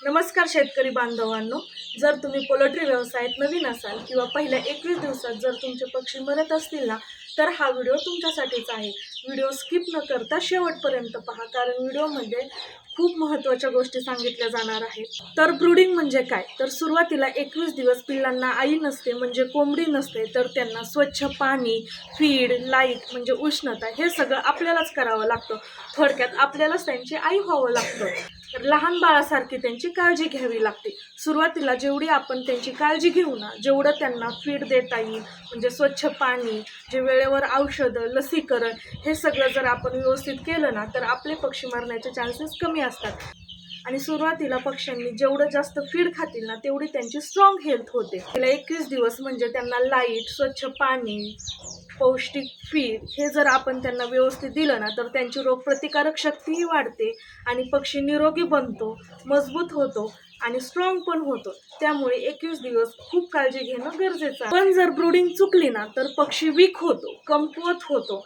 नमस्कार शेतकरी बांधवांनो, जर तुम्ही पोल्ट्री व्यवसायात नवीन असाल किंवा पहिल्या 21 दिवसात जर तुमचे पक्षी मरत असतील ना, तर हा व्हिडिओ तुमच्यासाठीच आहे। व्हिडिओ स्किप न करता शेवटपर्यंत पहा, कारण व्हिडिओमध्ये खूप महत्त्वाच्या गोष्टी सांगितल्या जाणार आहेत। तर ब्रूडिंग म्हणजे काय, तर सुरुवातीला 21 दिवस पिल्लांना आई नसते म्हणजे कोंबडी नसते, तर त्यांना स्वच्छ पाणी, फीड, लाईट म्हणजे उष्णता हे सगळं आपल्यालाच करावं लागतं। थोडक्यात आपल्यालाच त्यांची आई व्हावं लागतं। तर लहान बाळासारखी त्यांची काळजी घ्यावी लागते। सुरुवातीला जेवढी आपण त्यांची काळजी घेऊ ना, जेवढं त्यांना फीड देता येईल म्हणजे स्वच्छ पाणी, जे वेळेवर औषधं, लसीकरण हे सगळं जर आपण व्यवस्थित केलं ना, तर आपले पक्षी मरण्याचे चान्सेस कमी असतात। आणि सुरुवातीला पक्ष्यांनी जेवढं जास्त फीड खातील ना, तेवढी त्यांची स्ट्रॉंग हेल्थ होते। पहिला 21 दिवस म्हणजे त्यांना लाईट, स्वच्छ पाणी, पौष्टिक फीड हे जर आपण त्यांना व्यवस्थित दिलं ना, तर त्यांची रोगप्रतिकारक शक्तीही वाढते आणि पक्षी निरोगी बनतो, मजबूत होतो आणि स्ट्रॉंग पण होतो। त्यामुळे 21 दिवस खूप काळजी घेणं गरजेचं आहे। पण जर ब्रूडिंग चुकली ना, तर पक्षी वीक होतो, कमकुवत होतो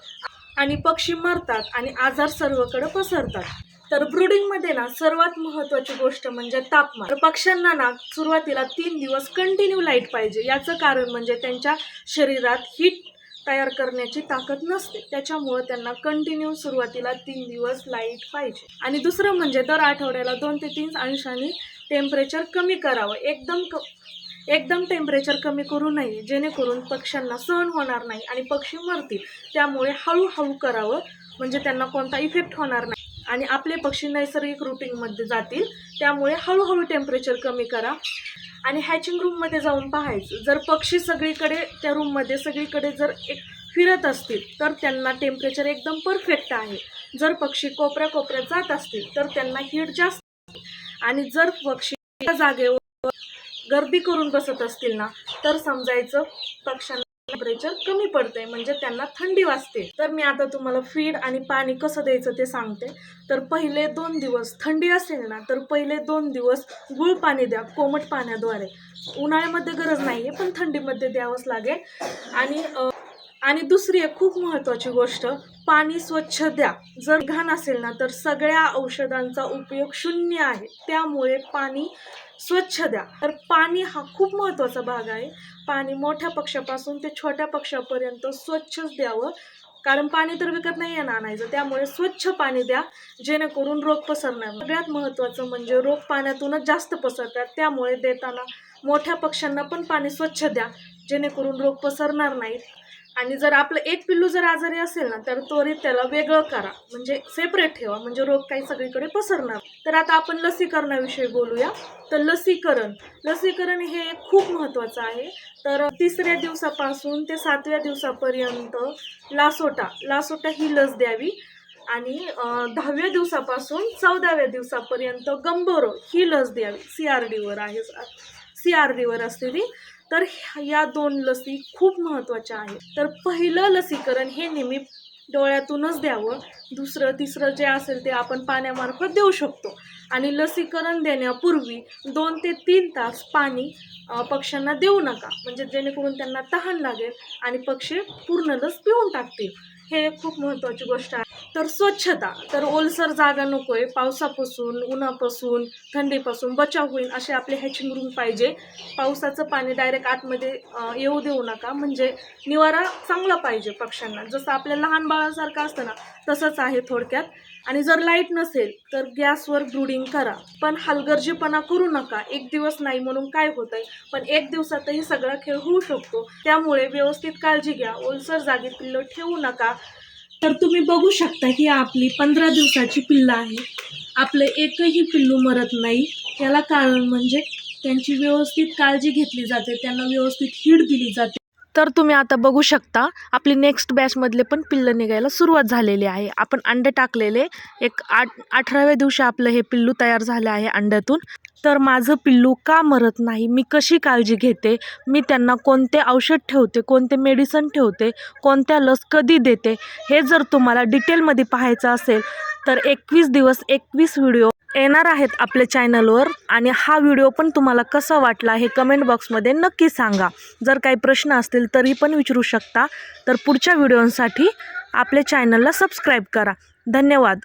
आणि पक्षी मरतात आणि आजार सर्वकडे पसरतात। तर ब्रूडिंगमध्ये ना सर्वात महत्त्वाची गोष्ट म्हणजे तापमान। तर पक्ष्यांना ना सुरुवातीला 3 दिवस कंटिन्यू लाईट पाहिजे। याचं कारण म्हणजे त्यांच्या शरीरात हीट तयार करण्याची ताकद नसते, त्याच्यामुळे त्यांना कंटिन्यू सुरुवातीला 3 दिवस लाईट पाहिजे। आणि दुसरं म्हणजे दर आठवड्याला 2 ते 3 अंशांनी टेम्परेचर कमी करावं। एकदम टेम्परेचर कमी करू नये, जेणेकरून पक्ष्यांना सहन होणार नाही आणि पक्षी मरतील। त्यामुळे हळूहळू करावं, म्हणजे त्यांना कोणता इफेक्ट होणार नाही आणि आपले पक्षी नैसर्गिक रूटिंगमध्ये जातील। त्यामुळे हळूहळू टेम्परेचर कमी करा आणि हॅचिंग रूममध्ये जाऊन पाहायचं। जर पक्षी सगळीकडे त्या रूममध्ये सगळीकडे जर फिरत असतील, तर त्यांना टेम्परेचर एकदम परफेक्ट आहे। जर पक्षी कोपऱ्या कोपऱ्यात जात असतील, तर त्यांना हीट जास्त आणि जर पक्षी जागेवर गर्दी करून बसत असतील ना, तर समजायचं पक्ष्यांना टेम्परेचर कमी पडतंय, म्हणजे त्यांना थंडी वाजते। तर मी आता तुम्हाला फीड आणि पाणी कसं द्यायचं ते सांगते। तर पहिले 2 दिवस थंडी असेल ना, तर पहिले 2 दिवस गुळ पाणी द्या, कोमट पाण्याद्वारे। उन्हाळ्यामध्ये गरज नाहीये, पण थंडीमध्ये द्यावंच लागेल। आणि दुसरी एक खूप महत्त्वाची गोष्ट, पाणी स्वच्छ द्या। जर घाण असेल ना, तर सगळ्या औषधांचा उपयोग शून्य आहे। त्यामुळे पाणी स्वच्छ द्या। तर पाणी हा खूप महत्त्वाचा भाग आहे। पाणी मोठ्या पक्ष्यापासून ते छोट्या पक्ष्यापर्यंत स्वच्छच द्यावं, कारण पाणी तर विकत नाही आहे आणायचं। त्यामुळे स्वच्छ पाणी द्या, जेणेकरून रोग पसरणार नाही। सगळ्यात महत्त्वाचं म्हणजे रोग पाण्यातूनच जास्त पसरतात, त्यामुळे देताना मोठ्या पक्ष्यांना पण पाणी स्वच्छ द्या, जेणेकरून रोग पसरणार नाहीत। आणि जर आपलं एक पिल्लू जर आजारी असेल ना, तर त्वरित त्याला वेगळं करा, म्हणजे सेपरेट ठेवा, म्हणजे रोग काही सगळीकडे पसरणार। तर आता आपण लसीकरणाविषयी बोलूया। तर लसीकरण हे खूप महत्त्वाचं आहे। तर 3ऱ्या दिवसापासून ते 7व्या दिवसापर्यंत लासोटा ही लस द्यावी आणि 10व्या दिवसापासून 14व्या दिवसापर्यंत गंबोरो ही लस द्यावी। CRDवर असते ती। तर या 2 लसी खूप महत्त्वाच्या आहेत। तर पहिलं लसीकरण हे नेहमी डोळ्यातूनच द्यावं, दुसरं तिसरं जे असेल ते आपण पाण्यामार्फत देऊ शकतो। आणि लसीकरण देण्यापूर्वी 2 ते 3 तास पाणी पक्ष्यांना देऊ नका, म्हणजे जेणेकरून त्यांना तहान लागेल आणि पक्षी पूर्ण लस पिऊन टाकतील। हे खूप महत्त्वाची गोष्ट आहे। तर स्वच्छता, तर ओलसर जागा नकोय। पावसापासून, उन्हापासून, थंडीपासून बचाव होईल असे आपले हॅचिंग रूम पाहिजे। पावसाचं पाणी डायरेक्ट आतमध्ये येऊ देऊ नका, म्हणजे निवारा चांगला पाहिजे पक्ष्यांना। जसं आपल्या लहान बाळासारखं असतं ना, तसंच आहे थोडक्यात। आणि जर लाईट नसेल तर गॅसवर ब्रूडिंग करा, पण हलगर्जीपणा करू नका। एक दिवस नाही म्हणून काय होतंय, पण 1 दिवसातही सगळा खेळ होऊ शकतो। त्यामुळे व्यवस्थित काळजी घ्या, ओलसर जागी पिल्लं ठेवू नका। तर तुम्ही बघू शकता ही आपली 15 दिवसाची पिल्लं आहे। आपलं एकही पिल्लू मरत नाही। याला कारण म्हणजे त्यांची व्यवस्थित काळजी घेतली जाते, त्यांना व्यवस्थित फीड दिली जाते। तर तुम्ही आता बघू शकता आपली नेक्स्ट बॅचमधले पण पिल्लं निघायला सुरुवात झालेली आहे। आपण अंडे टाकलेले 18व्या दिवशी आपलं हे पिल्लू तयार झालं आहे अंड्यातून। तर माझं पिल्लू का मरत नाही, मी कशी काळजी घेते, मी त्यांना कोणते औषध ठेवते, कोणते मेडिसिन ठेवते, कोणत्या लस कधी देते, हे जर तुम्हाला डिटेलमध्ये पाहायचं असेल तर 21 दिवस 21 व्हिडिओ येणार आहेत आपल्या चॅनलवर। आणि हा व्हिडिओ पण तुम्हाला कसा वाटला हे कमेंट बॉक्समध्ये नक्की सांगा। जर काही प्रश्न असतील तरी पण विचारू शकता। तर पुढच्या व्हिडिओसाठी आपल्या चॅनलला सबस्क्राईब करा। धन्यवाद।